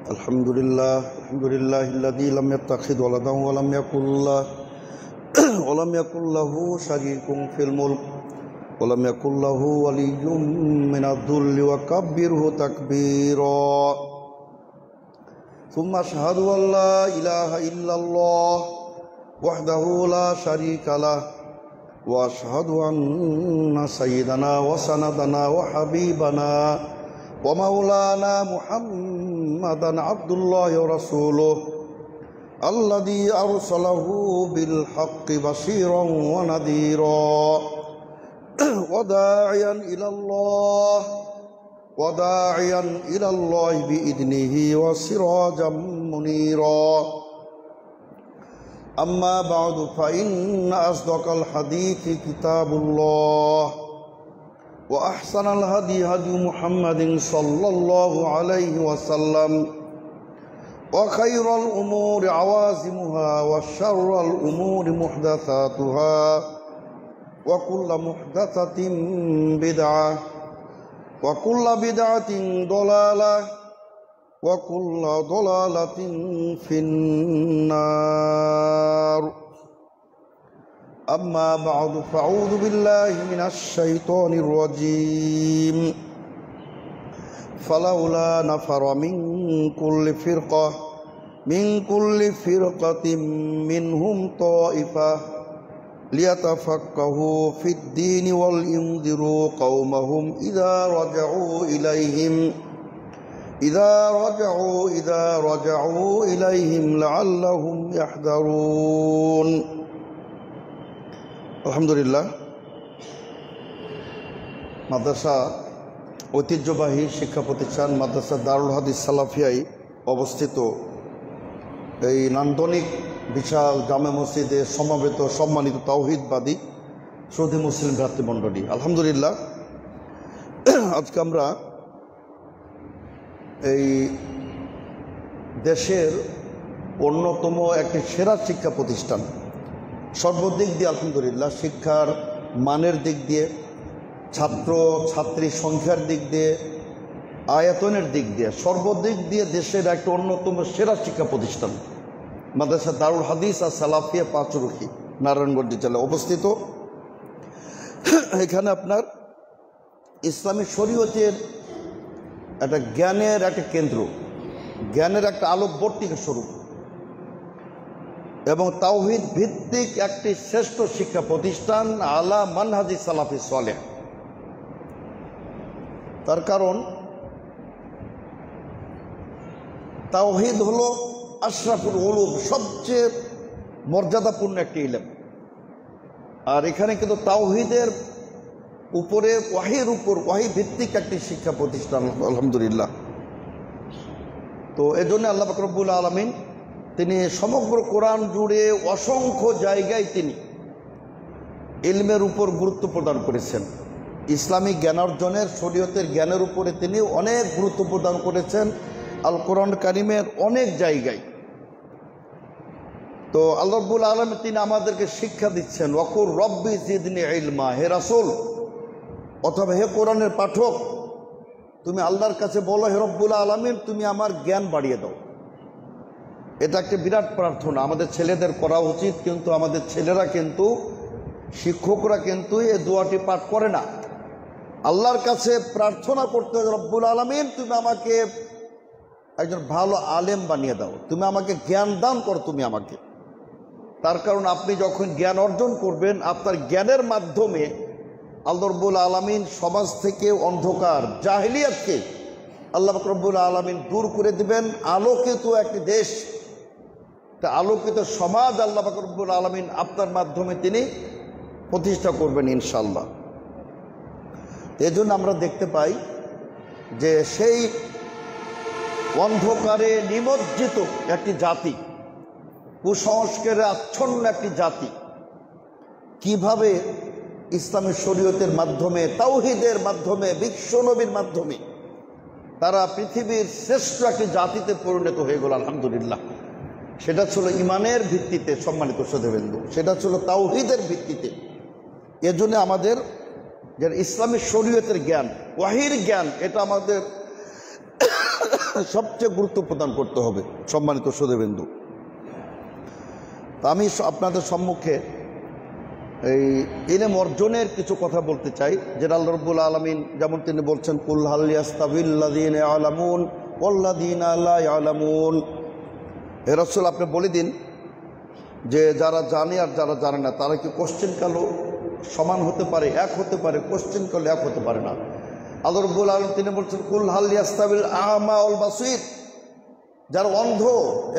Alhamdulillahilladzi lam yattakhidh waladan wa lam yakul lahu sharikun fil mulk wa lam yakul lahu waliyyun minadh-dhulli wa kabbirhu takbira. Thumma ashhadu an la ilaha illallah wahdahu la sharika lah wa ashhadu anna sayyidana wa sanadana wa habibana wa maulana Muhammadan abdullahi wa rasuluh alladhi arsalahu bil haqqi bashiran wa nadhira wa da'iyan ila Allah bi idnihi wa sirajan munira. Amma ba'du fa inna asdaqal hadithi kitabullah wa ahsanal hadi hadi Muhammadin sallallahu alaihi wasallam wa khairal umuri awazimuha wa syarral umuri muhdatsatuha wa kullu muhdatsatin bid'ah wa kullu bid'atin dhalalah wa kullu dhalalatin finnar. أما بعد فأعوذ بالله من الشيطان الرجيم فلولا نفر من كل فرقة منهم طائفة ليتفقهوا في الدين ولينذروا قومهم إذا رجعوا إليهم لعلهم يحذرون. আলহামদুলিল্লাহ, মাদ্রাসা ঐতিহ্যবাহী শিক্ষা প্রতিষ্ঠান মাদ্রাসা দারুল হাদিস সালাফিয়ায় অবস্থিত এই নান্দনিক বিশাল জামে মসজিদে সমবেত সম্মানিত তাওহীদবাদী সৌদি মুসলিম ভ্রাতৃমণ্ডলী, আলহামদুলিল্লাহ, আজকে আমরা এই দেশের অন্যতম একটি সেরা শিক্ষা প্রতিষ্ঠান, সর্বদিক দিয়ে আলহামদুলিল্লাহ, শিক্ষার মানের দিক দিয়ে, ছাত্র ছাত্রী সংখ্যার দিক দিয়ে, আয়তনের দিক দিয়ে, সর্বদিক দিয়ে দেশের একটা অন্যতম সেরা শিক্ষা প্রতিষ্ঠান মাদ্রাসা দারুল হাদিস আর সালাফিয়া পাঁচরুখী নারায়ণগঞ্জ জেলায় অবস্থিত। এখানে আপনার ইসলামী শরীয়তের একটা জ্ঞানের একটা কেন্দ্র, জ্ঞানের একটা আলোকবর্তিকা স্বরূপ এবং তাওহীদ ভিত্তিক একটি শ্রেষ্ঠ শিক্ষা প্রতিষ্ঠান আলা মানহাজি সালাফি সালেহ। তার কারণ তাওহীদ হলো আশরাফুল উলুম, সবচেয়ে মর্যাদাপূর্ণ একটি ইলম। আর এখানে কিন্তু তাওহীদের উপরে ওয়াহী ভিত্তিক একটি শিক্ষা প্রতিষ্ঠান, আলহামদুলিল্লাহ। তো এজন্য আল্লাহ পাক রব্বুল আলামিন তিনি সমগ্র কোরআন জুড়ে অসংখ্য জায়গায় তিনি ইলমের উপর গুরুত্ব প্রদান করেছেন। ইসলামিক জ্ঞানার্জনের, শরীয়তের জ্ঞানের উপরে তিনি অনেক গুরুত্ব প্রদান করেছেন আল কোরআন কারিমের অনেক জায়গায়। তো আল্লাহ রাব্বুল আলামিন তিনি আমাদেরকে শিক্ষা দিচ্ছেন, ওয়াকুর রব্বি জিদনি ইলমা, হে রাসূল অথবা হে কোরআনের পাঠক, তুমি আল্লাহর কাছে বলো, হে রব্বুল আলামিন তুমি আমার জ্ঞান বাড়িয়ে দাও। এটা একটা বিরাট প্রার্থনা আমাদের ছেলেদের করা উচিত, কিন্তু আমাদের ছেলেরা কিন্তু, শিক্ষকরা কিন্তু এই দোয়াটি পাঠ করে না। আল্লাহর কাছে প্রার্থনা করতে হবে, রব্বুল আলামিন তুমি আমাকে একজন ভালো আলেম বানিয়ে দাও, তুমি আমাকে জ্ঞান দান করো তুমি আমাকে। তার কারণ আপনি যখন জ্ঞান অর্জন করবেন, আপনার জ্ঞানের মাধ্যমে আল্লাহ রব্বুল আলামিন সমাজ থেকে অন্ধকার জাহিলিয়াতকে আল্লাহ রব্বুল আলামিন দূর করে দিবেন। আলোকিত একটি দেশ, আলোকিত সমাজ আল্লাহ পাক রব্বুল আলামিন আপনার মাধ্যমে তিনি প্রতিষ্ঠা করবেন ইনশাআল্লাহ। এজন্য আমরা দেখতে পাই যে সেই অন্ধকারে নিমজ্জিত একটি জাতি, কুসংস্কারে আচ্ছন্ন একটি জাতি কিভাবে ইসলামী শরীয়তের মাধ্যমে, তাওহীদের মাধ্যমে, বিশ্বনবীর মাধ্যমে তারা পৃথিবীর শ্রেষ্ঠ একটি জাতিতে পরিণত হয়ে গেল, আলহামদুলিল্লাহ। সেটা ছিল ইমানের ভিত্তিতে, সম্মানিত শ্রোতাবৃন্দ, সেটা ছিল তাওহীদের ভিত্তিতে। এজন্য আমাদের যে ইসলামী শরীয়তের জ্ঞান, ওয়াহির জ্ঞান, এটা আমাদের সবচেয়ে গুরুত্ব প্রদান করতে হবে। সম্মানিত সুধীবৃন্দু, আমি আপনাদের সম্মুখে এই ইলম অর্জনের কিছু কথা বলতে চাই, যেটা আল্লাহ রাব্বুল আলামিন যেমন তিনি বলছেন, কুল হাল ইয়াস্তাবিল্লাযীনা ইয়ালামুন ওয়াল্লাযীনা লা ইয়ালামুন। হে রাসূল, আপনি বলে দিন যে যারা জানে আর যারা জানে না তারা কি কোশ্চেন কালো সমান হতে পারে, এক হতে পারে? কোশ্চেন কালো এক হতে পারে না। আল্লাহ রাব্বুল আলামিন তিনি বলছেন, কুল হাল ইয়াস্তাবিল আ'মা ওয়াল বাসীর। যারা অন্ধ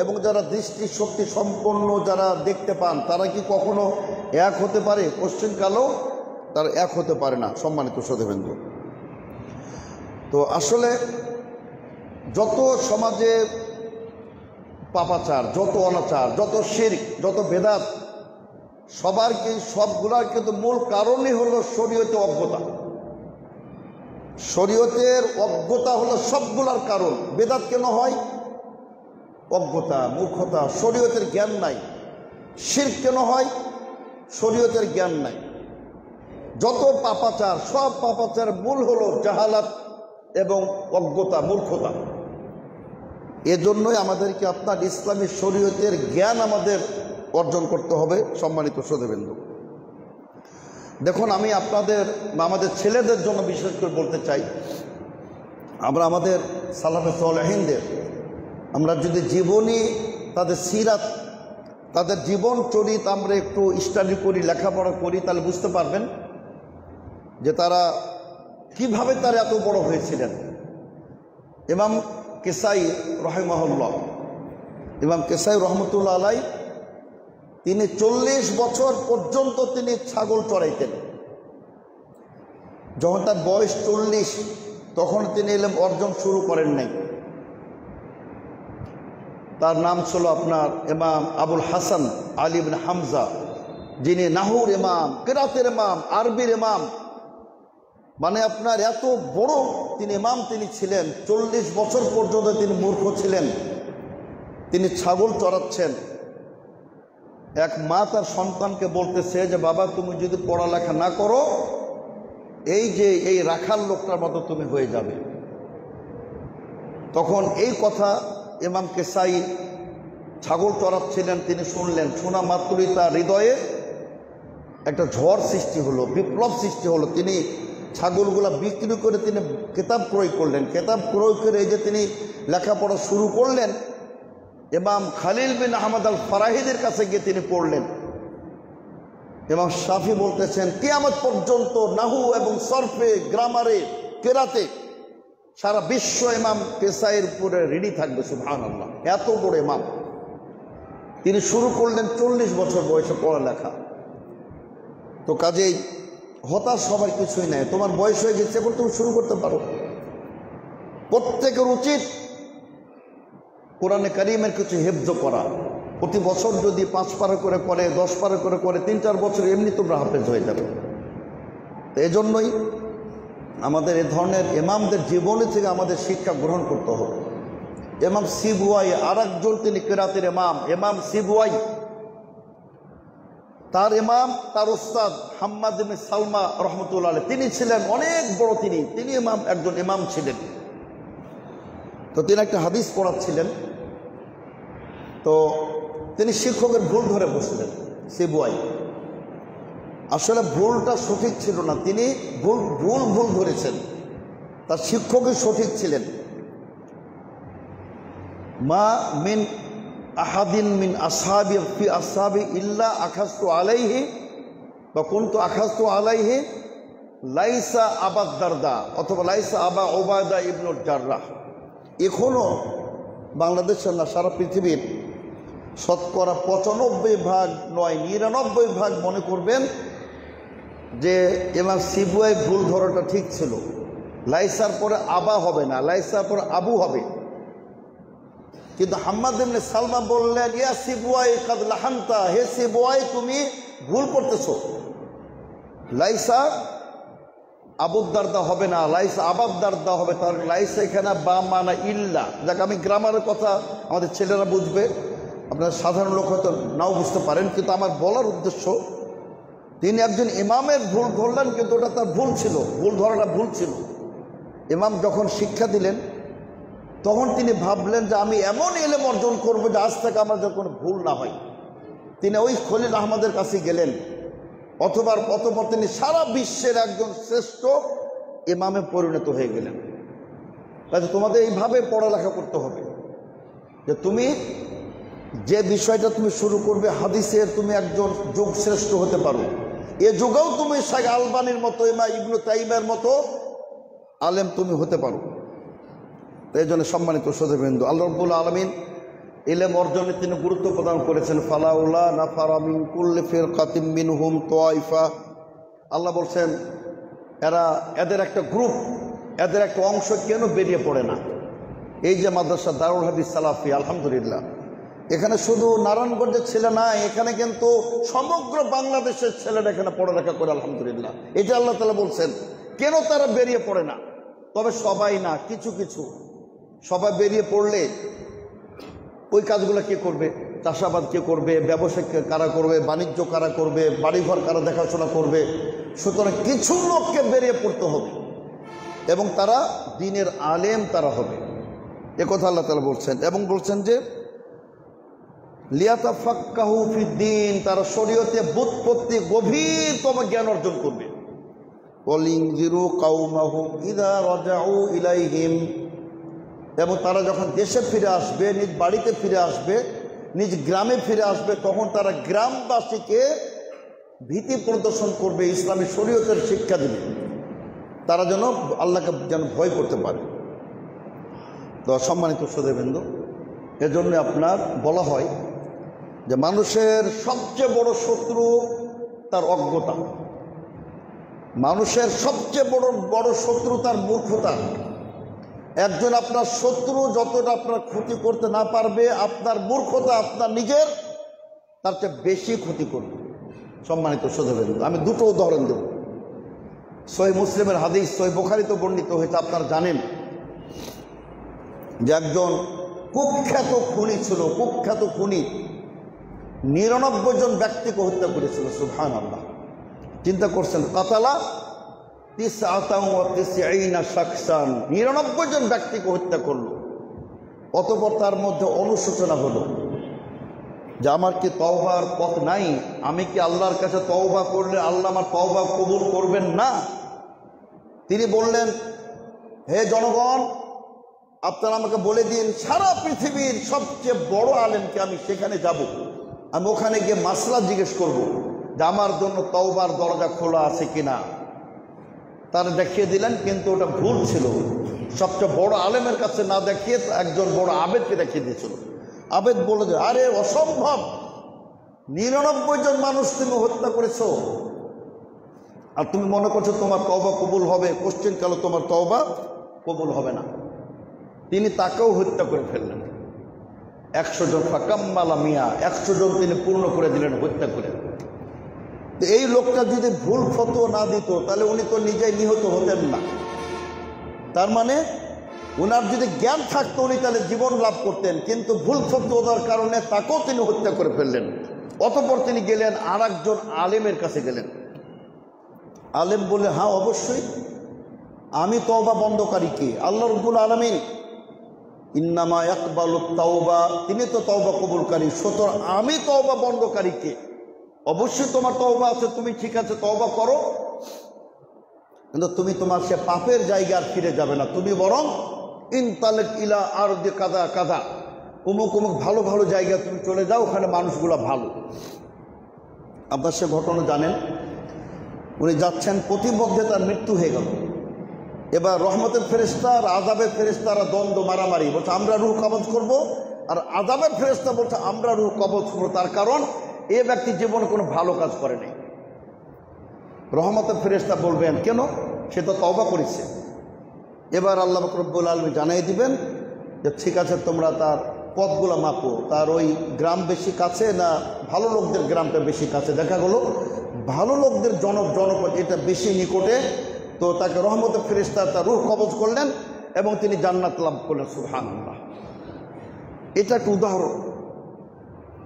এবং যারা দৃষ্টি শক্তি সম্পন্ন, যারা দেখতে পান, তারা কি কখনো এক হতে পারে? কোশ্চেন কালো তারা এক হতে পারে না। সম্মানিত সুধীবৃন্দু, তো আসলে যত সমাজে পাপাচার, যত অনাচার, যত শিরক, যত বেদাত, সবগুলার কিন্তু মূল কারণই হলো শরীয়তে অজ্ঞতা। শরীয়তের অজ্ঞতা হলো সবগুলার কারণ। বেদাত কেন হয়? অজ্ঞতা, মূর্খতা, শরীয়তের জ্ঞান নাই। শিরক কেন হয়? শরীয়তের জ্ঞান নাই। যত পাপাচার, সব পাপাচার মূল হলো জাহালাত এবং অজ্ঞতা, মূর্খতা। এজন্যই আমাদেরকে আপনার ইসলামী শরীয়তের জ্ঞান আমাদের অর্জন করতে হবে। সম্মানিত সুধীবৃন্দু, দেখুন, আমি আমাদের ছেলেদের জন্য বিশেষ করে বলতে চাই, আমরা আমাদের সালাফে সালেহিনদের আমরা যদি জীবনী, তাদের সিরাত, তাদের জীবন চরিত আমরা একটু স্টাডি করি, লেখাপড়া করি, তাহলে বুঝতে পারবেন যে তারা কিভাবে তারা এত বড় হয়েছিলেন। ইমাম কিসাই রাহিমাহুল্লাহ, ইমাম কিসাই রহমতুল্লাহ আলাই, তিনি 40 বছর পর্যন্ত তিনি ছাগল চড়াইতেন। যখন তার বয়স 40, তখন তিনি ইলম অর্জন শুরু করেন নাই। তার নাম ছিল আপনার ইমাম আবুল হাসান আলী ইবনে হামজা, যিনি নাহুর ইমাম, কিরাতের ইমাম, আরবির ইমাম, মানে আপনার এত বড় তিনি ইমাম তিনি ছিলেন। 40 বছর পর্যন্ত তিনি মূর্খ ছিলেন, তিনি ছাগল চড়াচ্ছেন। এক মা তার সন্তানকে বলতেছে যে, বাবা, তুমি যদি পড়ালেখা না করো, এই রাখাল লোকটার মতো তুমি হয়ে যাবে। তখন এই কথা ইমাম কিসাই ছাগল চড়াচ্ছিলেন, তিনি শুনলেন। শোনা মাত্রই তার হৃদয়ে একটা ঝড় সৃষ্টি হলো, বিপ্লব সৃষ্টি হলো। তিনি ছাগলগুলা বিক্রি করে তিনি কিতাব ক্রয় করলেন। কিতাব ক্রয় করে এই যে তিনি লেখাপড়া শুরু করলেন, ইমাম খালিল বিন আহমদ আল ফারাহিদের কাছে গিয়ে তিনি পড়লেন। ইমাম শাফি বলতেছেন, কিয়ামত পর্যন্ত নাহু এবং সরফে, গ্রামারে, কেরাতে সারা বিশ্ব ইমাম কিসাইয়ের উপরে রেডি থাকবে। সুবহানাল্লাহ, এত বড় ইমাম। তিনি শুরু করলেন 40 বছর বয়সে পড়ালেখা। তো কাজেই হতাশ সবার কিছুই নাই। তোমার বয়স হয়ে গেছে, এখন তুমি শুরু করতে পারো। প্রত্যেকের উচিত কোরআনে কারিমের কিছু হেফজ করা। প্রতি বছর যদি 5 পারা করে করে, 10 পারা করে করে, 3-4 বছর এমনি তোমরা হাফেজ হয়ে যাবে। তো এই জন্যই আমাদের এ ধরনের ইমামদের জীবনী থেকে আমাদের শিক্ষা গ্রহণ করতে হবে। ইমাম সিবওয়াই আর একজন, তিনি কিরাতের ইমাম, ইমাম সিবওয়াই। তার ইমাম, তার উস্তাদ হাম্মাদ ইবনে সালমা রহমতুল্লাহ আলাইহি, তিনি ছিলেন অনেক বড়, তিনি ইমাম, একজন ইমাম ছিলেন। তো তিনি একটা হাদিস পড়াচ্ছিলেন, তো তিনি শিক্ষকের ভুল ধরে বসলেন। সিবওয়াই আসলে ভুলটা সঠিক ছিল না, তিনি ভুল ধরেছেন, তার শিক্ষকই সঠিক ছিলেন। মা মিন আহাদিন মিন আসহাবি ফি আসহাবি ইল্লা আখাযতু আলাইহি বা কুনতু আখাযতু আলাইহি লাইসা আবা দারদা অথবা লাইসা আবা উবাদা ইবনুল জাররাহ। এখনও বাংলাদেশের না, সারা পৃথিবীর শতকরা 95% নয়, 99% মনে করবেন যে ইমাম সিবওয়াই ভুল ধরাটা ঠিক ছিল। লাইসার পরে আবা হবে না, লাইসার পরে আবু হবে। কিন্তু হাম্মাদ ইবনে সালমা বললেন, ইয়া সিবওয়াই কাদ লাহানতা, হে সিবওয়াই তুমি ভুল করতেছো। লাইসা আবুদ দারদা হবে না, লাইসা আবাদ দারদা হবে। তার লাইসা এখানে বা মানা ইল্লা। যাক, আমি গ্রামারের কথা আমাদের ছেলেরা বুঝবে, আপনারা সাধারণ লোক হয়তো নাও বুঝতে পারেন, কিন্তু আমার বলার উদ্দেশ্য, তিনি একজন ইমামের ভুল ধরলেন, কিন্তু ওটা তার ভুল ছিল, ভুল ধরাটা ভুল ছিল। ইমাম যখন শিক্ষা দিলেন, তখন তিনি ভাবলেন যে আমি এমন ইলম অর্জন করবো যে আজ থেকে আমার যখন কোনো ভুল না হয়। তিনি ওই খলিল আহমদের কাছে গেলেন, অতঃপর তিনি সারা বিশ্বের একজন শ্রেষ্ঠ ইমামে পরিণত হয়ে গেলেন। কাজে তোমাদের এইভাবে পড়ালেখা করতে হবে যে তুমি যে বিষয়টা তুমি শুরু করবে হাদিসের, তুমি একজন যুগ শ্রেষ্ঠ হতে পারো। এ যুগেও তুমি শেখ আলবানির মতো, ইমাম ইবনে তাইমিয়ার মতো আলেম তুমি হতে পারো। এই জন্য সম্মানিত শ্রোতাবৃন্দ, আল্লাহ রাব্বুল আলামিন ইলম অর্জনে তিনি গুরুত্ব প্রদান করেছেন। ফালাউলা নাফারা মিন কুল্লি ফিরকাতিন মিনহুম তাইফা, আল্লাহ বলছেন এদের একটা গ্রুপ, এদের একটা অংশ কেন বেরিয়ে পড়ে না। এই যে মাদ্রাসা দারুল হাদিস সালাফি, আলহামদুলিল্লাহ, এখানে শুধু নারায়ণগঞ্জের ছেলে না, এখানে কিন্তু সমগ্র বাংলাদেশের ছেলেরা এখানে পড়ালেখা করে, আলহামদুলিল্লাহ। এটা আল্লাহ তাআলা বলছেন কেন তারা বেরিয়ে পড়ে না। তবে সবাই না, কিছু কিছু। সবাই বেরিয়ে পড়লে ওই কাজগুলো কে করবে? চাষাবাদ কে করবে? ব্যবসা কারা করবে? বাণিজ্য কারা করবে? বাড়িঘর কারা দেখাশোনা করবে? সুতরাং কিছু লোককে বেরিয়ে পড়তে হবে এবং তারা দ্বীনের আলেম তারা হবে, একথা আল্লাহ তাআলা বলছেন। এবং বলছেন যে লিয়াতাফাক্কাহু ফিদ্দীন, তারা শরীয়তে বুৎপত্তি গভীরতম জ্ঞান অর্জন করবে। ওয়ালিনজিরু কাওমাহুম ইযা রাজাউ ইলাইহিম, এবং তারা যখন দেশে ফিরে আসবে, নিজ বাড়িতে ফিরে আসবে, নিজ গ্রামে ফিরে আসবে, তখন তারা গ্রামবাসীকে ভীতি প্রদর্শন করবে, ইসলামী শরীয়তের শিক্ষা দেবে, তারা যেন আল্লাহকে যেন ভয় করতে পারে। তো সম্মানিত শ্রোতাবৃন্দ, এজন্য আপনার বলা হয় যে মানুষের সবচেয়ে বড় শত্রু তার অজ্ঞতা, মানুষের সবচেয়ে বড় শত্রু তার মূর্খতা। একজন আপনার শত্রু যতটা আপনার ক্ষতি করতে না পারবে, আপনার মূর্খতা আপনার নিজের তার চেয়ে বেশি ক্ষতি করবে। সম্মানিত শ্রোতাবৃন্দ, আমি দুটো উদাহরণ দেব। সহিহ মুসলিমের হাদিস, সহিহ বুখারীতে বর্ণিত হয়েছে। আপনারা জানেন যে একজন কুখ্যাত খুনি ছিল, কুখ্যাত খুনি 99 জন ব্যক্তিকে হত্যা করেছিল। সুবহানাল্লাহ, চিন্তা করছেন, কাতালা 99 শাখসান, 99 জন ব্যক্তিকে হত্যা করলো। অতঃপর তার মধ্যে অনুশোচনা হলো যে আমার কি তওবার পথ নাই? আমি কি আল্লাহর কাছে তওবা করলে আল্লাহ আমার তওবা কবুল করবেন না? তিনি বললেন, হে জনগণ, আপনারা আমাকে বলে দিন সারা পৃথিবীর সবচেয়ে বড় আলেমকে, আমি সেখানে যাব, আমি ওখানে গিয়ে মাসলা জিজ্ঞেস করব যে আমার জন্য তওবার দরজা খোলা আছে কিনা। তারা দেখিয়ে দিলেন, কিন্তু ওটা ভুল ছিল। সবচেয়ে বড় আলেমের কাছে না দেখিয়ে একজন বড় আবেদকে দেখিয়ে দিয়েছিল। আবেদ বলে যে আরে অসম্ভব, 99 জন মানুষ তুমি হত্যা করেছ, আর তুমি মনে করছো তোমার তওবা কবুল হবে? কোশ্চেন কাল তোমার তওবা কবুল হবে না। তিনি তাকেও হত্যা করে ফেললেন। 100 জন, ফাকাম্মালা মিয়া, 100 জন তিনি পূর্ণ করে দিলেন হত্যা করে। এই লোকটা যদি ভুল ফতোয়া না দিত তাহলে উনি তো নিজেই নিহত হতেন না। তার মানে ওনার যদি জ্ঞান থাকতো উনি তাহলে জীবন লাভ করতেন, কিন্তু ভুল ফতোয়া দেওয়ার কারণে তাকেও তিনি হত্যা করে ফেললেন। অতঃপর তিনি গেলেন আর একজন আলেমের কাছে গেলেন। আলেম বলে, হ্যাঁ অবশ্যই, আমি তওবা বন্ধকারী কে? আল্লাহ রাব্বুল আলামিন ইন্নামা ইয়াকবালুত তাওবা, তিনি তো তওবা কবুলকারী, সুতরাং আমি তওবা বন্ধকারী কে? অবশ্যই তোমার তওবা আছে, তুমি ঠিক আছে তওবা করো, কিন্তু তুমি তোমার সে পাপের জায়গা আর ফিরে যাবে না। তুমি বরং ইনতালিক ইলা আরদি কাদা কাদা, অমুক অমুক ভালো ভালো জায়গা তুমি চলে যাও, ওখানে মানুষগুলো ভালো। আপনার সে ঘটনা জানেন, উনি যাচ্ছেন, প্রতিমধ্যে তার মৃত্যু হয়ে গেল। এবার রহমতের ফেরেশতা আর আযাবের ফেরেশতারা দ্বন্দ্ব, মারামারি, বলছে আমরা রূহ কবজ করব, আর আযাবের ফেরেশতা বলছে আমরা রূহ কবজ করব। তার কারণ এ ব্যক্তি জীবনে কোনো ভালো কাজ করে নাই। রহমতের ফেরেশতা বলবেন কেন? সে তো তওবা করেছে। এবার আল্লাহ রাব্বুল আলামিন জানাই দিবেন যে ঠিক আছে, তোমরা তার পথগুলো মাপো, তার ওই গ্রাম বেশি কাছে না ভালো লোকদের গ্রামটা বেশি কাছে। দেখা গেল ভালো লোকদের জনপদ এটা বেশি নিকটে, তো তাকে রহমতের ফেরেশতা তার রূহ কবজ করলেন এবং তিনি জান্নাত লাভ করলেন। সুবহানাল্লাহ, এটা একটা উদাহরণ।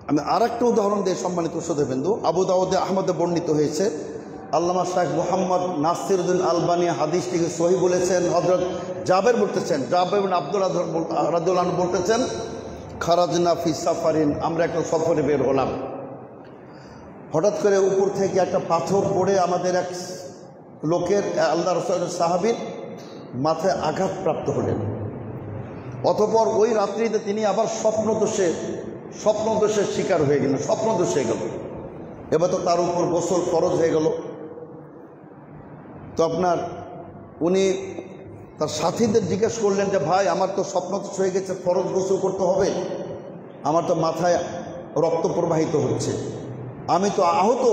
আমি আর একটা উদাহরণ দিয়ে সম্মানিত শ্রোতাবৃন্দ, আবু দাউদে আহমদে বর্ণিত হয়েছে আল্লামা শাইখ মুহাম্মদ নাসিরুদ্দিন আলবানী হাদিসটিকে সহি বলেছেন। হযরত জাবের বলতেছেন, জাবের বিন আব্দুল্লাহ রাদিয়াল্লাহু আনহু বলতেছেন, খারাজনা ফি সাফারিন, আমরা একটা সফরে বের হলাম। হঠাৎ করে উপর থেকে একটা পাথর পড়ে আমাদের এক লোকের, আল্লাহ রাসূলের সাহাবীর মাথায় আঘাতপ্রাপ্ত হলেন। অতঃপর ওই রাত্রিতে তিনি আবার স্বপ্নদোষের শিকার হয়ে গেলেন, স্বপ্নদোষ হয়ে গেল। এবার তো তার উপর গোসল ফরজ হয়ে গেল। তো উনি তার সাথীদের জিজ্ঞেস করলেন যে ভাই, আমার তো স্বপ্নদোষ হয়ে গেছে, ফরজ গোসল করতে হবে, আমার তো মাথায় রক্ত প্রবাহিত হচ্ছে, আমি তো আহত,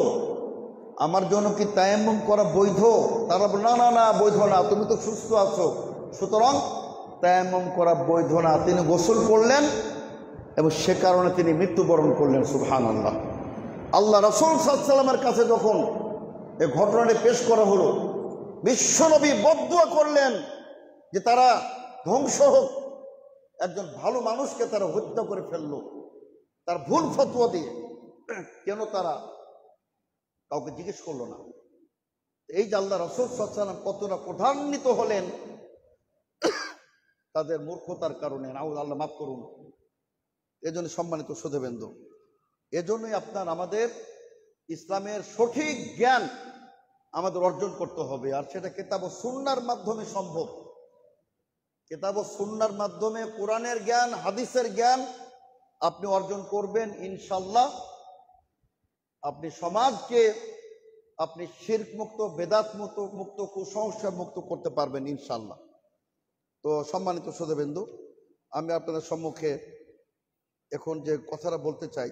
আমার জন্য কি তায়াম্মুম করা বৈধ? তারা বলল, না না না, বৈধ না, তুমি তো সুস্থ আছো, সুতরাং তায়াম্মুম করা বৈধ না। তিনি গোসল করলেন এবং সে কারণে তিনি মৃত্যুবরণ করলেন। সুবহানাল্লাহ। আল্লাহ রাসূল সাল্লাল্লাহু আলাইহি ওয়াসাল্লামের কাছে যখন এই ঘটনাটি পেশ করা হলো, বিশ্বনবী বদদুয়া করলেন যে তারা ধ্বংস হোক, একজন ভালো মানুষকে তারা হত্যা করে ফেললো তার ভুল ফতোয়া দিয়ে। কেন তারা কাউকে জিজ্ঞেস করলো না? এই যে আল্লাহ রাসূল সাল্লাল্লাহু আলাইহি ওয়াসাল্লাম কতটা প্রধান্বিত হলেন তাদের মূর্খতার কারণে। আল্লাহ মাফ করুন। এজন্য সম্মানিত শ্রোতাবৃন্দ, এজন্যই আমাদের ইসলামের সঠিক জ্ঞান আমাদের অর্জন করতে হবে, আর সেটা কিতাব ও সুন্নাহর মাধ্যমে সম্ভব। কিতাব ও সুন্নাহর মাধ্যমে কোরআনের জ্ঞান, হাদিসের জ্ঞান আপনি অর্জন করবেন, ইনশাআল্লাহ আপনি সমাজকে আপনি শিরক মুক্ত, বেদাত মুক্ত, কুসংস্কার মুক্ত করতে পারবেন ইনশাআল্লাহ। তো সম্মানিত শ্রোতাবৃন্দ, আমি আপনাদের সম্মুখে এখন যে কথাটা বলতে চাই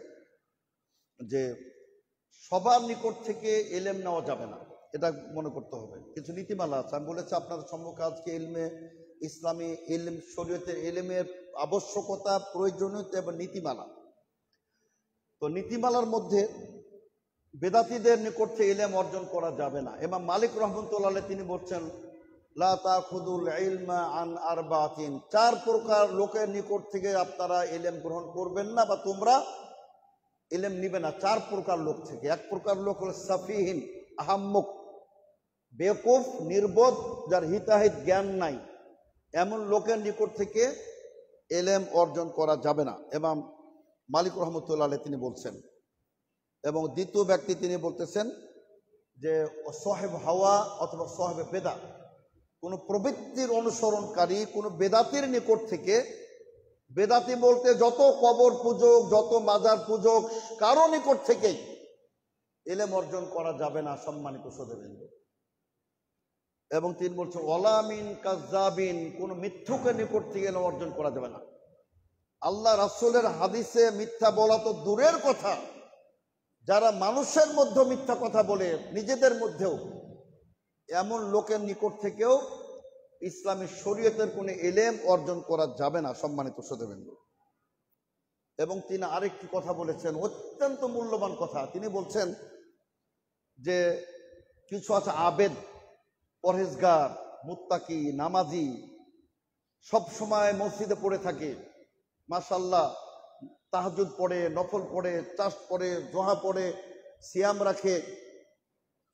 যে সবার নিকট থেকে ইলম নেওয়া যাবে না, এটা মনে করতে হবে। কিছু নীতিমালা আছে। আমি বলেছি আপনাদের সম্মুখে আজকে ইসলামী ইলম, শরীয়তের ইলমের আবশ্যকতা, প্রয়োজনীয়তা এবং নীতিমালা। তো নীতিমালার মধ্যে বেদাতীদের নিকট থেকে ইলম অর্জন করা যাবে না। ইমাম মালিক রাহমাতুল্লাহ আলাইহি তিনি বলছেন, লা তাখুদুল ইলমা আন আরবাতিন, 4 প্রকার লোকের নিকট থেকে আপনারা ইলম গ্রহণ করবেন না বা তোমরা ইলম নিবে না। 4 প্রকার লোক থেকে। এক প্রকার লোক হল সাফিহিন, আহাম্মক, বেকুফ, নির্বোধ, যার হিতাহিত জ্ঞান নাই, এমন লোকের নিকট থেকে ইলম অর্জন করা যাবে না। ইমাম মালিক রাহমাতুল্লাহ আলাইহি তিনি বলছেন। এবং দ্বিতীয় ব্যক্তি তিনি বলতেছেন যে সাহেব হাওয়া অথবা সাহেব বেদা, কোনো প্রবৃত্তির অনুসরণকারী কোনো বেদাতির নিকট থেকে, বেদাতি বলতে যত কবর পূজক, যত মাজার পূজক, কারো নিকট থেকেই ইলম অর্জন করা যাবে না, সম্মানিত শ্রোতাবৃন্দ। এবং তিনি বলছেন ওয়ালা মিন কাযাবিন, কোন মিথ্যুকের নিকট থেকে ইলম অর্জন করা যাবে না। আল্লাহ রাসূলের হাদিসে মিথ্যা বলা তো দূরের কথা, যারা মানুষের মধ্যে মিথ্যা কথা বলে নিজেদের মধ্যেও, এমন লোকের নিকট থেকেও ইসলামী শরীয়তের কোনো ইলম অর্জন করা যাবে না, সম্মানিত শ্রোতাবৃন্দ। এবং তিনি আরেকটি কথা বলেছেন, অত্যন্ত মূল্যবান কথা। তিনি বলছেন যে কিছু আছে আবেদ, পরহেজগার, মুত্তাকি, নামাজি, সব সময় মসজিদে পড়ে থাকে, মাশাআল্লাহ, তাহাজ্জুদ পড়ে, নফল পড়ে, চাষ পড়ে, জোহা পড়ে, সিয়াম রাখে,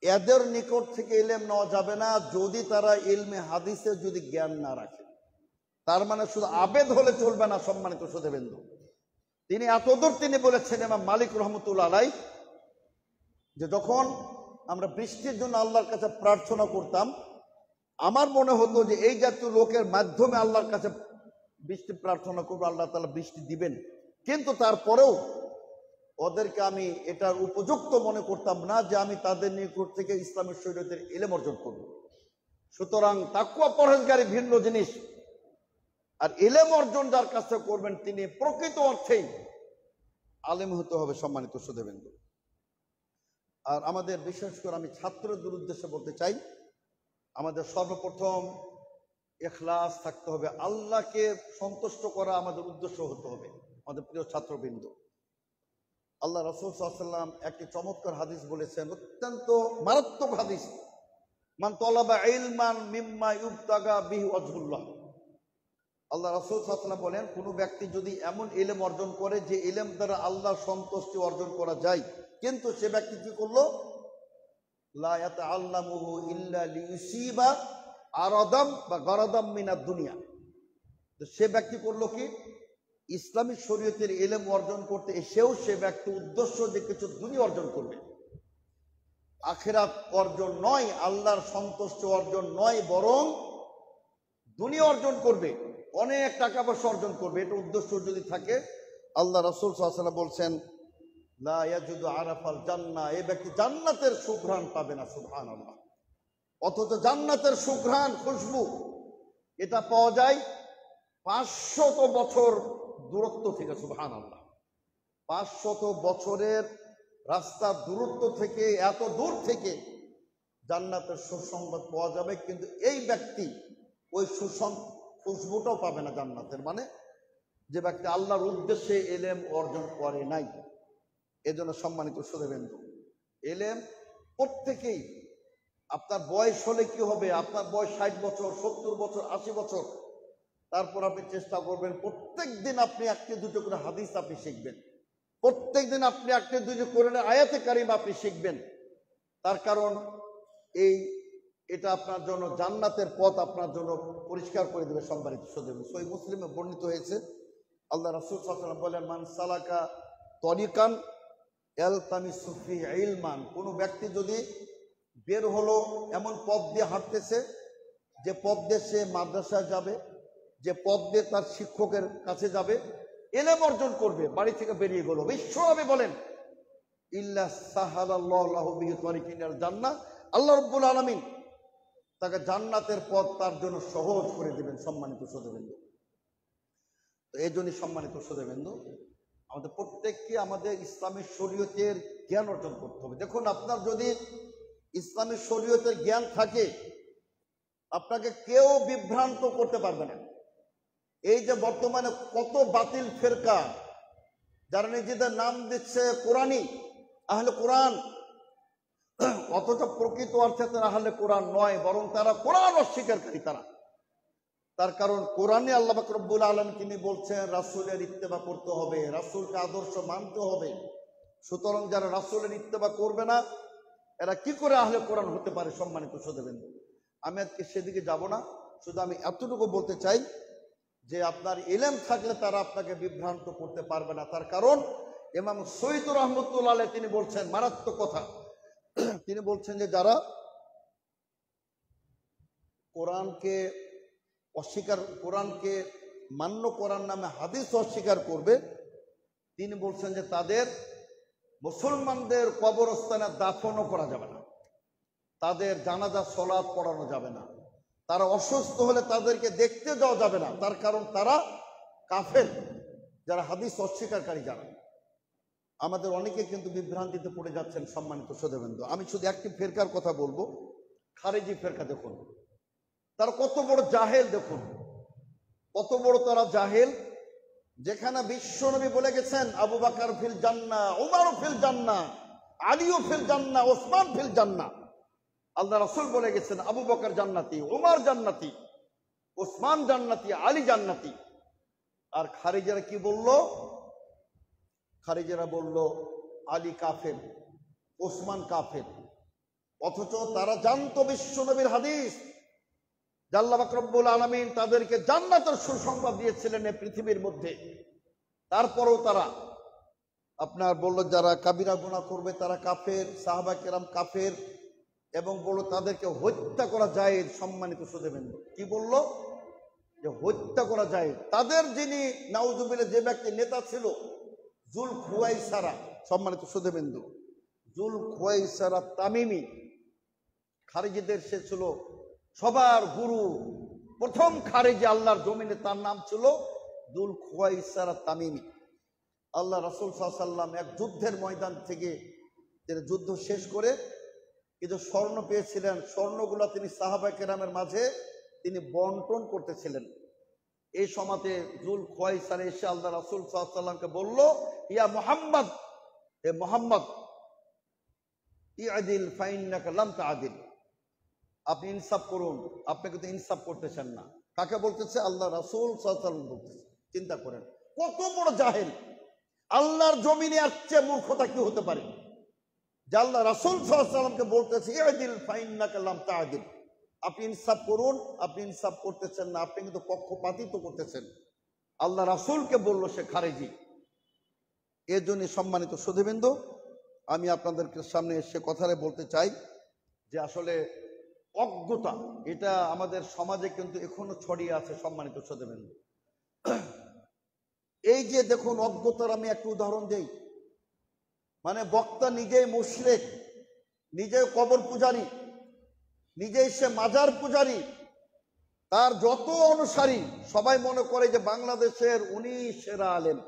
এদের নিকট থেকে ইলম নেওয়া যাবে না যদি তারা ইলমে হাদিসের যদি জ্ঞান না রাখে। তার মানে শুধু আবেদ হলে চলবে না, সম্মানিত শ্রোতাবৃন্দ। তিনি এতদূর তিনি বলেছেন ইমাম মালিক রাহমাতুল্লাহ আলাইহি, যে যখন আমরা বৃষ্টির জন্য আল্লাহর কাছে প্রার্থনা করতাম, আমার মনে হতো যে এই জাতীয় লোকের মাধ্যমে আল্লাহর কাছে বৃষ্টি প্রার্থনা করবো, আল্লাহ তাআলা বৃষ্টি দিবেন, কিন্তু তারপরেও ওদেরকে আমি এটার উপযুক্ত মনে করতাম না যে আমি তাদের নিকট থেকে ইসলামের শরীয়তের ইলম অর্জন করব। সুতরাং তাকওয়া, পরহেজগারি ভিন্ন জিনিস, আর ইলম অর্জন যার কাছে করবেন তিনি প্রকৃত অর্থেই আলেম হতে হবে, সম্মানিত শ্রোতাবৃন্দ। আর আমাদের বিশেষ করে আমি ছাত্রদের উদ্দেশ্যে বলতে চাই, আমাদের সর্বপ্রথম ইখলাস থাকতে হবে, আল্লাহকে সন্তুষ্ট করা আমাদের উদ্দেশ্য হতে হবে। আমাদের প্রিয় ছাত্রবৃন্দ, আল্লাহ রাসূল সাল্লাল্লাহু আলাইহি ওয়াসাল্লাম একটি চমৎকার হাদিস বলেছেন, অত্যন্ত মারাত্মক হাদিস, মান তালাবা ইলমান মিম্মা ইউবতাগা বিহি ওয়াজহুল্লাহ। আল্লাহ রাসূল সাল্লাল্লাহু আলাইহি ওয়াসাল্লাম বলেন, কোনো ব্যক্তি যদি এমন ইলম অর্জন করে যে ইলম দ্বারা আল্লাহর সন্তুষ্টি অর্জন করা যায়, কিন্তু সে ব্যক্তি কি করলো? লা ইয়াতাআল্লামুহু ইল্লা লিইউসিবা আরাদাম বা গারাদাম মিনাদ দুনিয়া। তো সে ব্যক্তি করলো কি, ইসলামী শরীয়তের ইলম অর্জন করতে এসেও সে ব্যক্তি উদ্দেশ্য যে কিছু দুনিয়া অর্জন করবে, আখিরাত অর্জন নয়, আল্লাহর সন্তুষ্ট অর্জন নয়, বরং দুনিয়া অর্জন করবে, অনেক টাকা পয়সা অর্জন করবে, এটা উদ্দেশ্য যদি থাকে, আল্লাহ রাসূল সাল্লাল্লাহু আলাইহি ওয়াসাল্লাম বলছেন লা ইয়াজুদু আরাফাল জান্নাহ, এই ব্যক্তি জান্নাতের সুঘ্রাণ পাবে না। সুবহানাল্লাহ। অথচ জান্নাতের সুঘ্রাণ, খুশবু, এটা পাওয়া যায় 500 বছর দূরত্ব থেকে। সুবহানাল্লাহ। 500 বছরের রাস্তার দূরত্ব থেকে, এত দূর থেকে জান্নাতের সুসংবাদ পাওয়া যাবে, কিন্তু এই ব্যক্তি ওই খুশবুটাও পাবে না জান্নাতের। মানে যে ব্যক্তি আল্লাহর উদ্দেশ্যে এলেম অর্জন করে নাই। এজন্য সম্মানিত শ্রোতাবৃন্দ, এলেম প্রত্যেকেই, আপনার বয়স হলে কি হবে, আপনার বয়স 60 বছর, 70 বছর, 80 বছর, তারপর আপনি চেষ্টা করবেন প্রত্যেক দিন আপনি একটি দুটো করে হাদিস আপনি শিখবেন, প্রত্যেক দিন আপনি একটি দুটো করে আয়াতে কারিমা আপনি শিখবেন। তার কারণ এটা আপনার জন্য জান্নাতের পথ আপনার জন্য পরিষ্কার করে দেবে। সম্মানিত শ্রোতাবৃন্দ, সহিহ মুসলিমে বর্ণিত হয়েছে, আল্লাহ রাসূল সাল্লাল্লাহু আলাইহি ওয়াসাল্লাম বলেন, মান সালাকা তরিকান ইয়ালতামিসু ফিহি ইলমান, কোন ব্যক্তি যদি বের হলো এমন পথ দিয়ে হাঁটতেছে যে পথ দিয়ে সে মাদ্রাসায় যাবে, যে পথ দিয়ে তার শিক্ষকের কাছে যাবে, ইলম অর্জন করবে, বাড়ি থেকে বেরিয়ে গেল, বিশ্বনবী বলেন ইল্লা সাহালাল্লাহু লাহু বিহি তরিকান ইলাল জান্নাহ, আল্লাহ রাব্বুল আলামিন তাকে জান্নাতের পথ তার জন্য সহজ করে দিবেন। সম্মানিত শ্রোতাবৃন্দ, তো এই জন্যই সম্মানিত শ্রোতাবৃন্দ, আমাদের প্রত্যেককে আমাদের ইসলামী শরীয়তের জ্ঞান অর্জন করতে হবে। দেখুন, আপনার যদি ইসলামী শরীয়তের জ্ঞান থাকে, আপনাকে কেউ বিভ্রান্ত করতে পারবে না। এই যে বর্তমানে কত বাতিল ফেরকা, যারা নিজেদের নাম দিচ্ছে কোরআনী, আহলে কোরআন, অথচ প্রকৃত অর্থে তারা আহলে কোরআন নয়, বরং তারা কোরআন অস্বীকারী। তার কারণ কোরআনে আল্লাহ পাক রব্বুল আলামিন তিনি বলছেন রাসূলের ইত্তেবা করতে হবে, রাসূলকে আদর্শ মানতে হবে। সুতরাং যারা রাসূলের ইত্তেবা করবে না, এরা কি করে আহলে কোরআন হতে পারে? সম্মানিত শ্রোতাবৃন্দ, আমি আজকে সেদিকে যাব না, শুধু আমি এতটুকু বলতে চাই যে আপনার ইলম থাকলে তারা আপনাকে বিভ্রান্ত করতে পারবে না। তার কারণ ইমাম সৈয়দ রাহমাতুল্লাহ আলাইহি তিনি বলছেন মারাত্মক কথা, তিনি বলছেন যে যারা কোরআনকে মান্য করার নামে হাদিস অস্বীকার করবে, তিনি বলছেন যে তাদের মুসলমানদের কবরস্থানে দাফনও করা যাবে না, তাদের জানাজা সালাত পড়ানো যাবে না, তারা অসুস্থ হলে তাদেরকে দেখতে যাওয়া যাবে না। তার কারণ তারা কাফের, যারা হাদিস অস্বীকারী যারা। আমাদের অনেকে কিন্তু বিভ্রান্তিতে পড়ে যাচ্ছেন। সম্মানিত শ্রোতাবৃন্দ, আমি শুধু একটি ফেরকার কথা বলবো, খারেজি ফেরকা। দেখুন তারা কত বড় জাহেল, দেখুন কত বড় তারা জাহেল। যেখানে বিশ্বনবী বলে গেছেন আবু বকর ফিল জান্নাহ, উমর ফিল জান্নাহ, আলীও ফিল জান্নাহ, ওসমান ফিল জান্নাহ। আল্লাহ রাসূল বলে গেছেন আবু বকর জান্নাতি, উমর জান্নাতি, ওসমান জান্নাতি, আলী জান্নাতি। আর খারিজারা কি বলল? খারিজারা বলল আলী কাফের, ওসমান কাফের। অথচ তারা জানতো বিশ্বনবীর হাদিস, আল্লাহ পাক রব্বুল আলামিন তাদেরকে জান্নাতের সুসংবাদ দিয়েছিলেন এই পৃথিবীর মধ্যে। তারপরেও তারা আপনার বলল যারা কাবিরা গুনাহ করবে তারা কাফের, সাহাবা কেরাম কাফের, এবং বলল তাদেরকে হত্যা করা যায়। সম্মানিত শ্রোতাবৃন্দ, কি বলল? যে হত্যা করা যায়। তাদের যিনি নাউজুবিল্লাহ যে ব্যক্তি নেতা ছিল জুল খুয়াইসারা, সম্মানিত শ্রোতাবৃন্দ, জুল খুয়াইসারা তামিমি, খারিজিদের সে ছিল সবার গুরু, প্রথম খারিজি আল্লাহর জমিনে, তার নাম ছিল জুল খুয়াইসারা তামিমি। আল্লাহ রাসূল সাল্লাল্লাহু আলাইহি ওয়াসাল্লাম এক যুদ্ধের ময়দান থেকে তিনি যুদ্ধ শেষ করে কিছু স্বর্ণ পেয়েছিলেন, স্বর্ণগুলো তিনি সাহাবা কেরামের মাঝে তিনি বন্টন করতেছিলেন। এই সময়তে জুল খুয়াইসারা এসে আল্লাহ রাসূল সাল্লাল্লাহু আলাইহি ওয়াসাল্লামকে বলল, ইয়া মুহাম্মদ, হে মুহাম্মদ, ইআদিল ফাইন্নাকা লাম তাআদিল, আপনি ইনসাফ করুন, আপনি কিন্তু ইনসাফ করতেছেন না। কাকে বলতেছে? আল্লাহ রাসূল সাল্লাল্লাহু আলাইহি ওয়াসাল্লাম বলতেছে। চিন্তা করেন কত বড় জাহেল, আল্লাহর জমিনে আর চেয়ে মূর্খতা কি হতে পারে? যে আল্লাহ রাসূল সাল্লাল্লাহু আলাইহি ওয়াসাল্লামকে বলতেছে ইদিল ফাইন্নাকা লাম তা'দিল, আপনি ইনসাফ করুন, আপনি ইনসাফ করতেছেন না, আপনি কিন্তু পক্ষপাতিত্ব করতেছেন। আল্লাহ রাসূলকে বলল সে খারেজি। এর জন্য সম্মানিত সুধীবৃন্দ, আমি আপনাদেরকে সামনে সে কথাটা বলতে চাই যে আসলে অজ্ঞতা এটা আমাদের সমাজে কিন্তু এখনো ছড়িয়ে আছে। সম্মানিত সুধীবৃন্দ, এই যে দেখুন অজ্ঞতার আমি একটা উদাহরণ দেই। মানে বক্তা নিজেই মুশরিক, নিজেই কবর পূজারী, নিজেই সে মাজার পূজারী, তার যত অনুসারী সবাই মনে করে যে বাংলাদেশের উনি সেরা আলেম,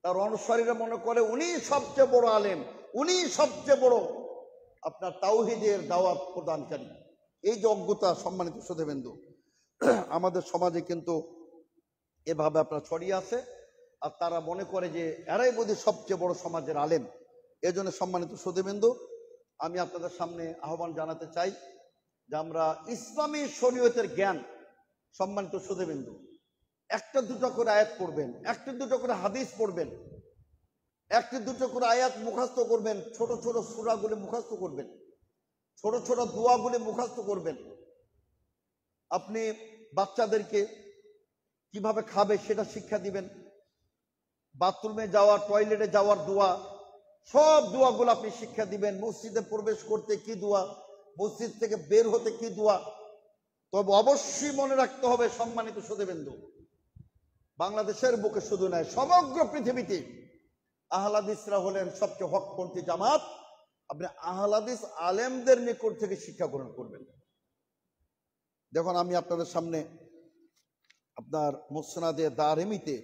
তার অনুসারীরা মনে করে উনি সবচেয়ে বড় আলেম, উনি সবচেয়ে বড় আপনার তাওহীদের দাওয়াত প্রদানকারী। এই যে অজ্ঞতা সম্মানিত সুধীবৃন্দ, আমাদের সমাজে কিন্তু এভাবে আপনার ছড়িয়ে আছে। আর তারা মনে করে যে এরাই বোধহয় সবচেয়ে বড় সমাজের আলেম। এজন্য সম্মানিত সুধীবৃন্দ, আমি আপনাদের সামনে আহ্বান জানাতে চাই যে আমরা ইসলামী শরীয়তের জ্ঞান, সম্মানিত সুধীবৃন্দ, একটা দুটো করে আয়াত পড়বেন, একটা দুটো করে হাদিস পড়বেন, একটি দুটো করে আয়াত মুখস্থ করবেন, ছোট ছোট সূরাগুলি মুখস্থ করবেন, ছোট ছোট দোয়াগুলি মুখস্থ করবেন। আপনি বাচ্চাদেরকে কিভাবে খাবে সেটা শিক্ষা দিবেন। বাথরুমে যাওয়ার, টয়লেটে যাওয়ার দোয়া, সব দোয়াগুলো আপনি শিক্ষা দিবেন। মসজিদে প্রবেশ করতে কি দোয়া, মসজিদ থেকে বের হতে কি দোয়া। তবে অবশ্যই মনে রাখতে হবে সম্মানিত সুধীবৃন্দ, বাংলাদেশের বুকে শুধু নয়, সমগ্র পৃথিবীতে আহলে হাদিসরা হলেন সবচেয়ে হকপন্থী জামাত। আপনি আহলে হাদিস আলেমদের নিকট থেকে শিক্ষা গ্রহণ করবেন। দেখুন আমি আপনাদের সামনে আপনার মুসনাদে দারিমিতে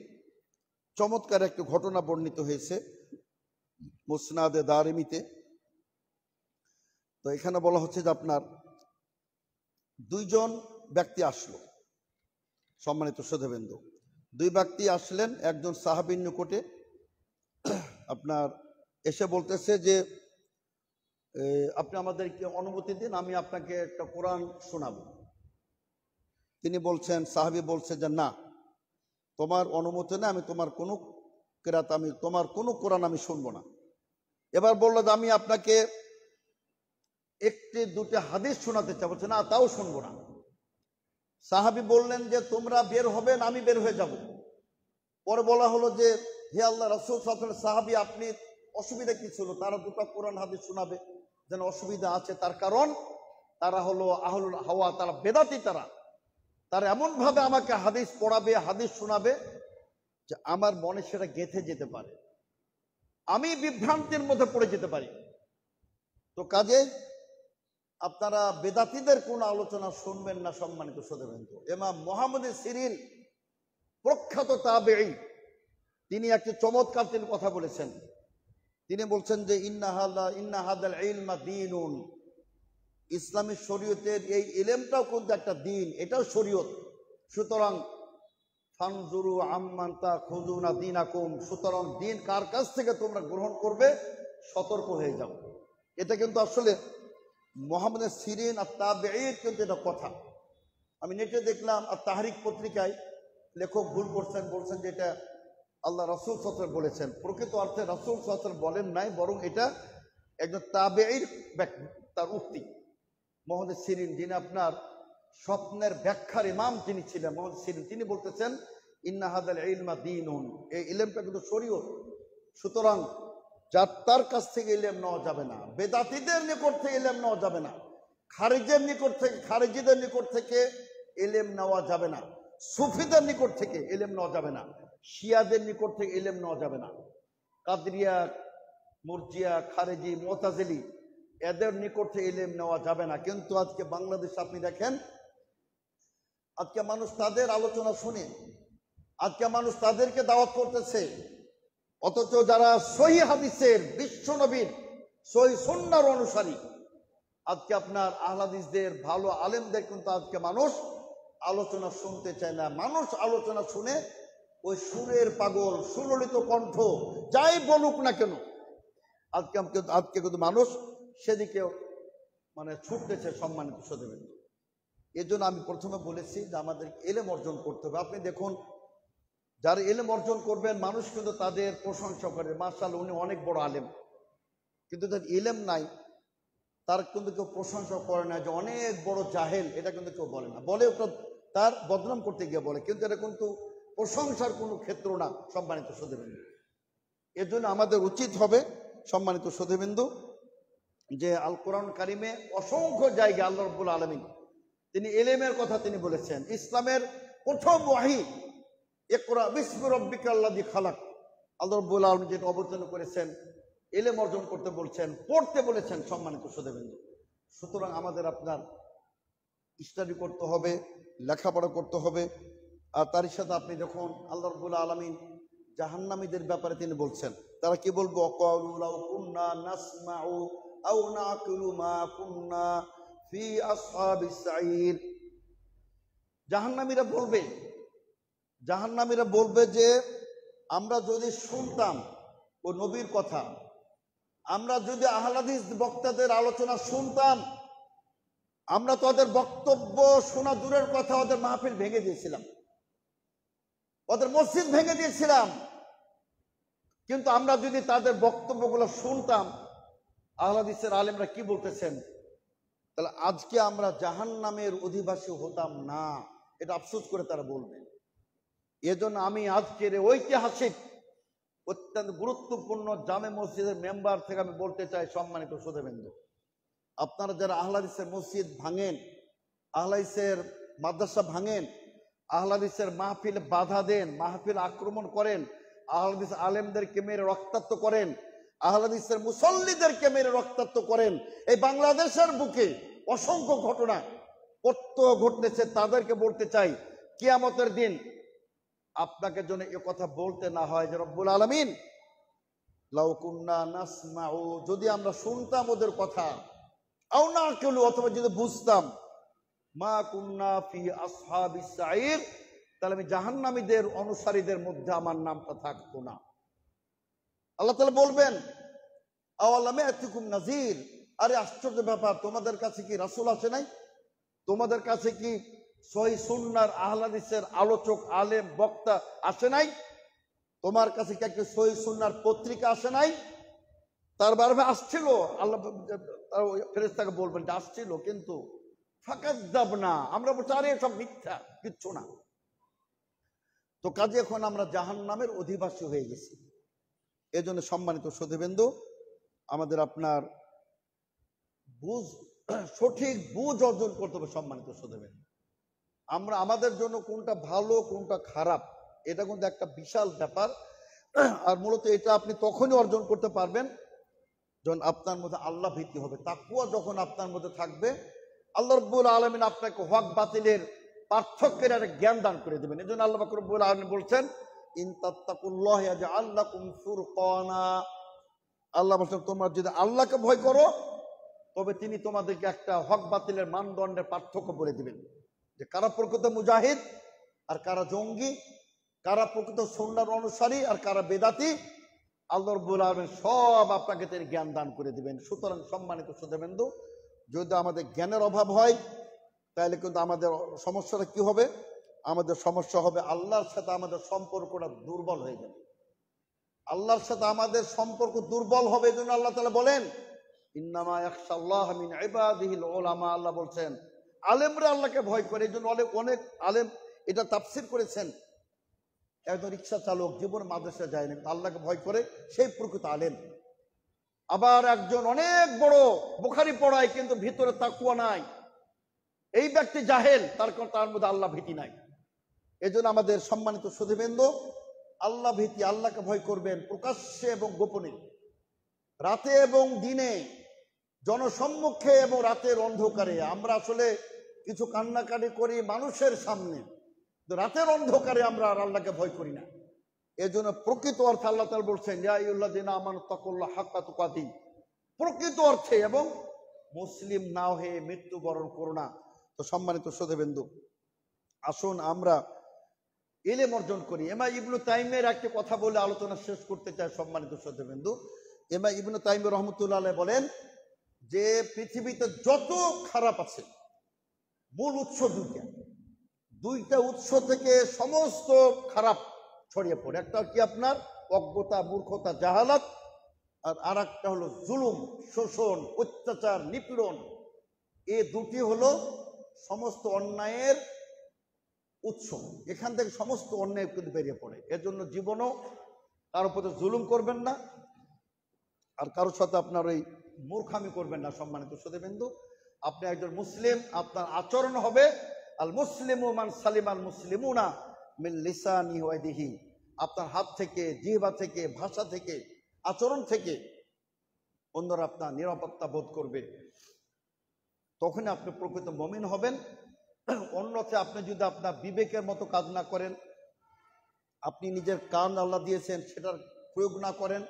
চমৎকার একটি ঘটনা বর্ণিত হয়েছে। মুসনাদে দারিমিতে তো এখানে বলা হচ্ছে যে আপনার দুইজন ব্যক্তি আসলো। সম্মানিত সুধীবৃন্দ, দুই ব্যক্তি আসলেন একজন সাহাবীর নিকটে। আপনার এসে বলতেছে যে আপনি আমাদেরকে অনুমতি দিন, আমি আপনাকে একটা কোরআন শোনাবো। তিনি বলছেন, সাহাবী বলছে যে না, তোমার অনুমতি না, আমি তোমার কোনো কেরাত, আমি তোমার কোনো কোরআন আমি শুনবো না। এবার বললো যে আমি আপনাকে একটি দুটি হাদিস শোনাতে চাই। বলছে না, তাও শুনবো না। সাহাবী বললেন যে তোমরা বের হবেন, আমি বের হয়ে যাব। পরে বলা হলো যে হে আল্লাহ রাসূল সাল্লাল্লাহু আলাইহি ওয়াসাল্লাম, সাহাবী আপনি অসুবিধা কি ছিল? তারা দুটো কোরআন হাদিস শোনাবে, যেন অসুবিধা আছে। তার কারণ তারা হলো আহলুল হাওয়া, তারা বেদাতি, তারা এমন ভাবে আমাকে হাদিস পড়াবে, হাদিস শোনাবে যে আমার মনে সেটা গেঁথে যেতে পারে, আমি বিভ্রান্তির মধ্যে পড়ে যেতে পারি। তো কাজে আপনারা বেদাতিদের কোন আলোচনা শুনবেন না। সম্মানিত সুধীবৃন্দ, ইমাম মুহাম্মদ সিরিন প্রখ্যাত তাবেঈ, তিনি একটি চমৎকার তিনি কথা বলেছেন। তিনি বলছেন যে ইন্না হাদাল ইলমা দীনুন, ইসলামী শরীয়তের এই ইলমটাও কিন্তু একটা দিন, এটাও শরীয়ত। সুতরাং ফানজুরু আম্মান তাখুযুনা দীনাকুম, সুতরাং দিন কার কাছ থেকে তোমরা গ্রহণ করবে সতর্ক হয়ে যাও। এটা কিন্তু আসলে মুহাম্মদ সিরিন আর তাবেঈর কিন্তু এটা কথা। আমি নেটে দেখলাম আর তাহরিক পত্রিকায় লেখক ভুল করছেন, বলছেন যে এটা আল্লাহ রাসূল সাল্লাল্লাহু আলাইহি ওয়াসাল্লাম বলেছেন। প্রকৃত অর্থে রাসূল সাল্লাল্লাহু আলাইহি ওয়াসাল্লাম বলেন নাই, বরং এটা একজন তাবেঈর তার উক্তি। মুহাম্মদ সিরিন, যিনি আপনার স্বপ্নের ব্যাখ্যার ইমাম তিনি ছিলেন, মুহাম্মদ সিরিন, তিনি বলতেছেন ইন্না হাদাল ইলমা দীনুন, এই ইলমটা কিন্তু শরীয়ত। সুতরাং যার তার কাছ থেকে ইলম নেওয়া যাবে না, বেদাতীদের নিকট থেকে ইলম নেওয়া যাবে না, খারিজিদের নিকট থেকে ইলম নেওয়া যাবে না, সুফিদের নিকট থেকে ইলম নেওয়া যাবে না, শিয়াদের নিকট থেকে ইলম নেওয়া যাবে না, কাদরিয়া, মুরজিয়া, খারেজি, মুতাজিলি এদের নিকট থেকে ইলম নেওয়া যাবে না। কিন্তু আজকে বাংলাদেশ আপনি দেখেন, আজকে মানুষ তাদের আলোচনা শুনে, আজকে মানুষ তাদেরকে দাওয়াত করতেছে, অথচ যারা সহিহ হাদিসের, বিশ্ব নবীর সহিহ সুন্নাহর অনুসারী, আজকে আপনার আহলে হাদিসদের ভালো আলেমদের কিন্তু আজকে মানুষ আলোচনা শুনতে চায় না। মানুষ আলোচনা শুনে ওই সুরের পাগল, সুললিত কণ্ঠ যাই বলুক না কেন, আজকে কিন্তু মানুষ সেদিকে মানে ছুটতেছে। সম্মানিত সুধীবৃন্দ, এর জন্য আমি প্রথমে বলেছি যে আমাদের ইলম অর্জন করতে হবে। আপনি দেখুন, যারা ইলম অর্জন করবেন মানুষ কিন্তু তাদের প্রশংসা করে, মাশাআল্লাহ উনি অনেক বড় আলেম। কিন্তু যার ইলেম নাই তার কিন্তু কেউ প্রশংসা করে না, যে অনেক বড় জাহেল, এটা কিন্তু কেউ বলে না। বলে ওটা তার বদনাম করতে গিয়ে বলে, কিন্তু এটা কিন্তু প্রশংসার কোনো ক্ষেত্র না সম্মানিত সুধীবৃন্দু। এর জন্য আমাদের উচিত হবে সম্মানিত সুধীবৃন্দু যে আল কোরআন কারিমে অসংখ্য জায়গায় আল্লাহ রাব্বুল আলামিন তিনি ইলমের কথা তিনি বলেছেন। ইসলামের প্রথম ওয়াহি ইকরা বিসমি রাব্বিকাল্লাযী খালাক, আল্লাহ রাব্বুল আলামিন যেটা অবতীর্ণ করেছেন, ইলম অর্জন করতে বলছেন, পড়তে বলেছেন সম্মানিত সুধীবৃন্দু। সুতরাং আমাদের আপনার স্টাডি করতে হবে, লেখাপড়া করতে হবে। আর তার সাথে আপনি যখন আল্লাহ রাব্বুল আলামিন জাহান্নামীদের ব্যাপারে তিনি বলছেন, তারা কি বলবো, ওয়াকালু লাউ কুন্না নাসমাউ আও নাআকুলু মা কুন্না ফি আসহাবিস সাঈর। জাহান্নামীরা বলবে যে আমরা যদি শুনতাম ও নবীর কথা, আমরা যদি আহলে হাদিস বক্তাদের আলোচনা শুনতাম, আমরা তো ওদের বক্তব্য শোনা দূরের কথা, ওদের মাহফিল ভেঙে দিয়েছিলাম, ওদের মসজিদ ভেঙে দিয়েছিলাম। কিন্তু আমরা যদি তাদের বক্তব্যগুলো শুনতাম, আহলে হাদিসের আলেমরা কি বলতেছেন, তাহলে আজকে আমরা জাহান্নামের অধিবাসী হতাম না। এটা আফসোস করে তারা বলবে। এজন্য আমি আজকের ঐতিহাসিক অত্যন্ত গুরুত্বপূর্ণ জামে মসজিদের মেম্বার থেকে আমি বলতে চাই, সম্মানিত সুধীবৃন্দু, আপনারা যারা আহলে হাদিসের মসজিদ ভাঙেন, আহলে হাদিসের মাদ্রাসা ভাঙেন, আহলে হাদিসের মাহফিলে বাধা দেন, মাহফিল আক্রমণ করেন, আহলে হাদিস আলেমদেরকে মেরে রক্তাক্ত করেন, আহলে হাদিসের মুসল্লিদেরকে মেরে রক্তাক্ত করেন, এই বাংলাদেশের বুকে অসংখ্য ঘটনা প্রত্যহ ঘটতেছে। তাদেরকে বলতে চাই, কিয়ামতের দিন আপনাকে যেন এ কথা বলতে না হয় যে রব্বুল আলামিন লাউ কুন্না নাসমাউ, যদি আমরা শুনতাম ওদের কথা, আও নাআকুলু, অথবা যদি বুঝতাম, মা কুন্না ফি আসহাবিস সাঈর, তাহলে আমি জাহান্নামীদের অনুসারীদের মধ্যে আমার নামটা থাকতো না। আল্লাহ তাআলা বলবেন, আওয়ালাম ইয়াতিকুম নাযীর, আরে আশ্চর্য ব্যাপার, তোমাদের কাছে কি রাসূল আসে নাই? তোমাদের কাছে কি সহিহ সুন্নাহর আহলে হাদিসের আলোচক, আলেম, বক্তা আসে নাই? তোমার কাছে কি একটা সহিহ সুন্নাহর পত্রিকা আসে নাই? তার বারবার আসছিল, আল্লাহ ফেরেশতাকে বলবেন যে আসছিল, কিন্তু ফাকাজ্জাবনা, আমরা বলছি আরে সব মিথ্যা, কিচ্ছু না। তো কাজে এখন আমরা জাহান্নামের অধিবাসী হয়ে গেছি। এজন্য সম্মানিত সুধীবৃন্দু, আমাদের আপনার সঠিক বুঝ অর্জন করতে হবে। সম্মানিত সুধীবৃন্দু, আমরা আমাদের জন্য কোনটা ভালো কোনটা খারাপ, এটা কিন্তু একটা বিশাল ব্যাপার। আর মূলত এটা আপনি তখনই অর্জন করতে পারবেন যখন আপনার মধ্যে আল্লাহ ভীতি হবে, তাকওয়া যখন আপনার মধ্যে থাকবে, আল্লাহ রাব্বুল আলামিন আপনাকে হক বাতিলের পার্থক্যের একটা জ্ঞান দান করে দেবেন। এই জন্য আল্লাহ পাক রব্বুল আলামিন বলছেন, ইন তাত্তাকুল্লাহ ইয়াজআল লাকুম ফুরকানা, আল্লাহ বলছেন তোমরা যদি আল্লাহকে ভয় করো তবে তিনি তোমাদেরকে একটা হক বাতিলের মানদণ্ডের পার্থক্য বলে দিবেন, যে কারা প্রকৃত মুজাহিদ আর কারা জঙ্গি, কারা প্রকৃত সুন্নাহর অনুসারী আর কারা বেদাতি। আল্লাহ রাব্বুল আলামিন সব আপনাকে তিনি জ্ঞান দান করে দিবেন। সুতরাং সম্মানিত সুধীবৃন্দু, যদি আমাদের জ্ঞানের অভাব হয় তাহলে কিন্তু আমাদের সমস্যাটা কি হবে? আমাদের সমস্যা হবে আল্লাহর সাথে আমাদের সম্পর্কটা দুর্বল হয়ে যাবে। আল্লাহর সাথে আমাদের সম্পর্ক দুর্বল হবে। এই জন্য আল্লাহ তাআলা বলেন, ইন্নামা ইয়াখশাল্লাহ মিন ইবাদিহিল উলামা, আল্লাহ বলছেন আলেমরা আল্লাহকে ভয় করে। এই জন্য অনেক আলেম এটা তাফসীর করেছেন, একজন রিক্সা চালক জীবন মাদ্রাসা যায় না, আল্লাহকে ভয় করে, সেই প্রকৃত আলেম। আবার একজন অনেক বড় বুখারী পড়ায় কিন্তু ভিতরে তাকওয়া নাই, এই ব্যক্তি জাহেল, তার মধ্যে আল্লাহ ভীতি নাই। এই জন্য আমাদের সম্মানিত সুধীবৃন্দু, আল্লাহ ভীতি, আল্লাহকে ভয় করবেন প্রকাশ্যে এবং গোপনে, রাতে এবং দিনে, জনসম্মুখে এবং রাতের অন্ধকারে। আমরা আসলে কিছু কান্নাকাটি করি মানুষের সামনে, রাতের অন্ধকারে আমরা আর আল্লাহকে ভয় করি না। এই জন্য প্রকৃত অর্থে আল্লাহ তাআলা বলছেন, ইয়া আইয়ুহাল্লাযীনা আমানু তাকুল্লাহ হাক্কা তুকাতিহ, প্রকৃত অর্থে, এবং মুসলিম না হয়ে মৃত্যুবরণ করো না। তো সম্মানিত সুধীবৃন্দু, আসুন আমরা ইলম অর্জন করি। ইমাম ইবনে তাইমিয়ার একটা কথা বলে আলোচনা শেষ করতে চাই। সম্মানিত সুধীবৃন্দু, ইমাম ইবনে তাইমিয়া রাহমাতুল্লাহ আলাইহি বলেন যে পৃথিবীতে যত খারাপ আছে মূল উৎস দুইটা উৎস থেকে সমস্ত খারাপ ছড়িয়ে পড়ে। একটা কি আপনার অজ্ঞতা, মূর্খতা, জাহালাত, আর একটা হলো জুলুম, শোষণ, অত্যাচার, নিপীড়ন। এই দুটি হলো সমস্ত অন্যায়ের উৎস। এখান থেকে সমস্ত অন্যায় কিন্তু বেরিয়ে পড়ে। এর জন্য জীবনও কারোর প্রতি জুলুম করবেন না, আর কারোর সাথে আপনার ওই মূর্খামি করবেন না। সম্মানিত শ্রোতাবৃন্দ, আপনি একজন মুসলিম, আপনার আচরণ হবে আল মুসলিমু মান সালিম আল মুসলিমুনা মিন লিসানি ওয়া ইয়াদিহি। আপনার হাত থেকে, জিহ্বা থেকে, ভাষা থেকে, আচরণ থেকে অন্যরা আপনার নিরাপত্তা বোধ করবে, তখনই আপনি প্রকৃত মুমিন হবেন। অন্যথায় আপনি যদি আপনার বিবেকের মতো কাজ না করেন, আপনি নিজের কান আল্লাহ দিয়েছেন সেটার প্রয়োগ না করেন,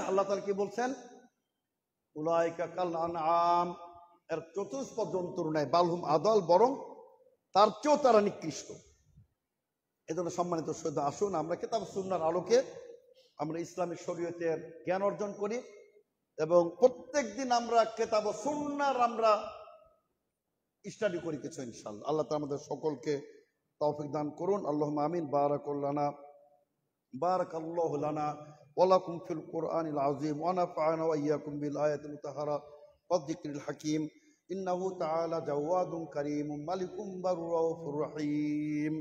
আল্লাহ তাআলা কি বলছেন? উলাইকা কাল আনআম, এর চতুষ্পদ জন্তুর ন্যায়, বালহুম আদাল, বরং তার চেয়েও তারা নিকৃষ্ট। এজন্য সম্মানিত শ্রোতা, আসুন আমরা কিতাব সুন্নাহর আলোকে আমরা ইসলামী শরীয়তের জ্ঞান অর্জন করি এবং প্রত্যেক দিন আমরা কিতাব সুন্নাহর আমরা স্টাডি করি কিছু, ইনশাআল্লাহ। আল্লাহ তাআলা আমাদের সকলকে তৌফিক দান করুন। আল্লাহুম্মা আমিন। বারাকাল্লাহু লানা ওয়া লাকুম ফিল কুরআনিল আযীম ওয়া নাফা'না ওয়া ইয়্যাকুম বিল আয়াতিল মুতাহহারা ওয়াদ যিকরিল হাকীম। ইন্নাহু তাআলা জাওয়াদুন কারীমুম মালিকুম বাররাউফুর রহিম।